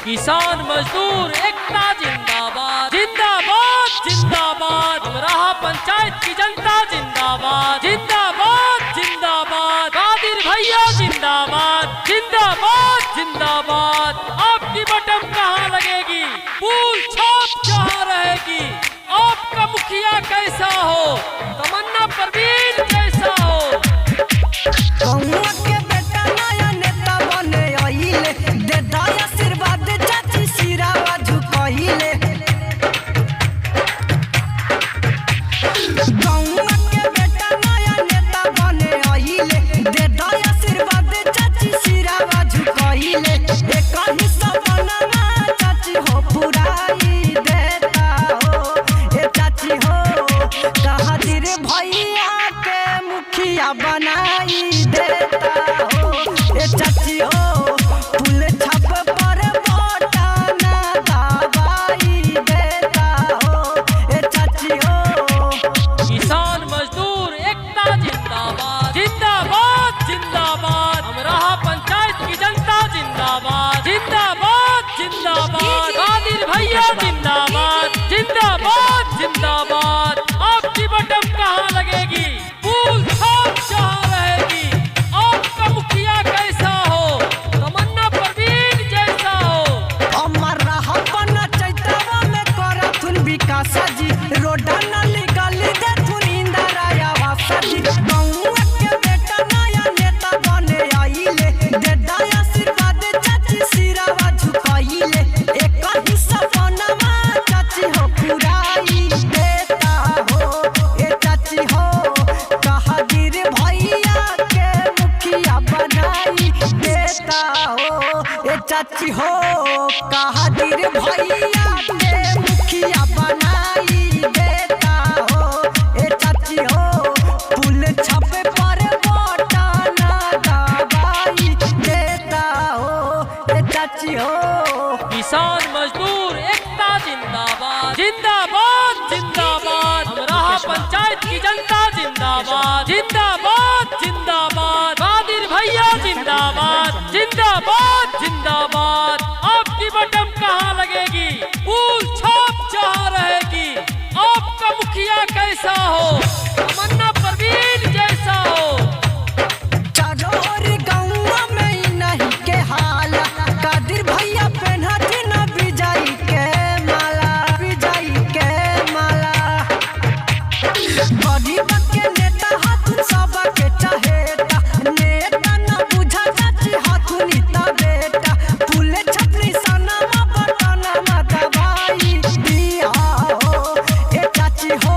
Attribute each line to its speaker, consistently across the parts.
Speaker 1: किसान मजदूर एकता जिंदाबाद जिंदाबाद जिंदाबाद। अमराहा पंचायत की जनता जिंदाबाद जिंदाबाद जिंदाबाद। कादिर भैया जिंदाबाद जिंदाबाद जिंदाबाद। आपकी बटन कहाँ लगेगी, फूल छाप जहाँ रहेगी। आपका मुखिया कैसा हो, तमन्ना परवीन कैसा हो।
Speaker 2: बनाई देता हो ए चाची हो, फूल छाप पर वोटा ना दबाई देता हो ए चाची हो।
Speaker 1: किसान मजदूर एकता जिंदाबाद जिंदाबाद जिंदाबाद। अमराहा पंचायत की जनता जिंदाबाद जिंदाबाद जिंदाबाद। कादिर भैया जिंदाबाद जिंदाबाद जिंदाबाद। आपकी बटन कहाँ लगेगी, फूल छाप जहाँ रहेगी। आपका मुखिया कैसा हो, तमन्ना परवीन जैसा हो।
Speaker 2: अमराहा पंचायतवा में करथुन विकास जी, रोडा नाली गली देथुन इंदिरा आवास जी। गौवा के बेटा नया नेता बने आइले, दे दया आशीर्वाद चाची सिरावा झुकाइले। एक ही सपनावा चाची हो पुराई देता हो ए चाची हो। कादिर भैया के मुखिया बनाई देता हो ए चाची हो। कादिर भैया के मुखिया बनाई देता हो ए चाची हो। फूल छापे पर वोटा ना दबाई देता हो ए चाची हो।
Speaker 1: किसान मजदूर एकता जिंदाबाद जिंदाबाद जिंदाबाद। अमराहा पंचायत की जनता जिंदाबाद जिंदाबाद जिंदाबाद। कादिर भैया जिंदाबाद जिंदाबाद जिंदाबाद। आपकी बटन कहाँ लगेगी, फूल छाप जहाँ रहेगी। आपका मुखिया कैसा हो, तमन्ना परवीन जैसा हो।
Speaker 2: चारों गौवा में नहीं के हाल, कादिर भैया पहनती न विजयी के माला, विजयी के माला। गरीब के नेता हाथुन सब के चाहेता, नेता न बुझा चाची हाथुन इतना बेटा। फूले छपरी सनमा बटनमा दबाई दिया हो ए चाची हो।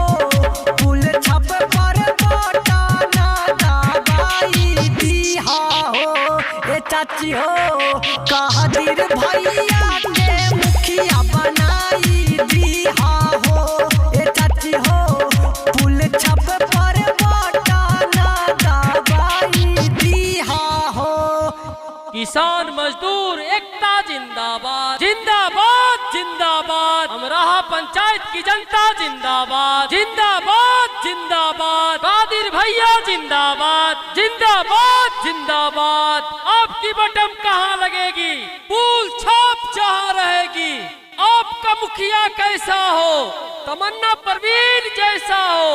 Speaker 2: फूल छप पर वोटा ना दबाई दिया हो ए चाची हो। कादिर भैया के मुखिया बनाई दिया हो ए चाची हो। फूल छप पर वोटा ना दबाई दिया हो।
Speaker 1: किसान मजदूर एकता जिंदाबाद जिंदाबाद जिंदाबाद। अमराहा पंचायत की जनता जिंदाबाद जिंदाबाद जिंदाबाद। कादिर भैया जिंदाबाद जिंदाबाद जिंदाबाद। आपकी बटन कहाँ लगेगी, फूल छाप जहाँ रहेगी। आपका मुखिया कैसा हो, तमन्ना परवीन जैसा हो।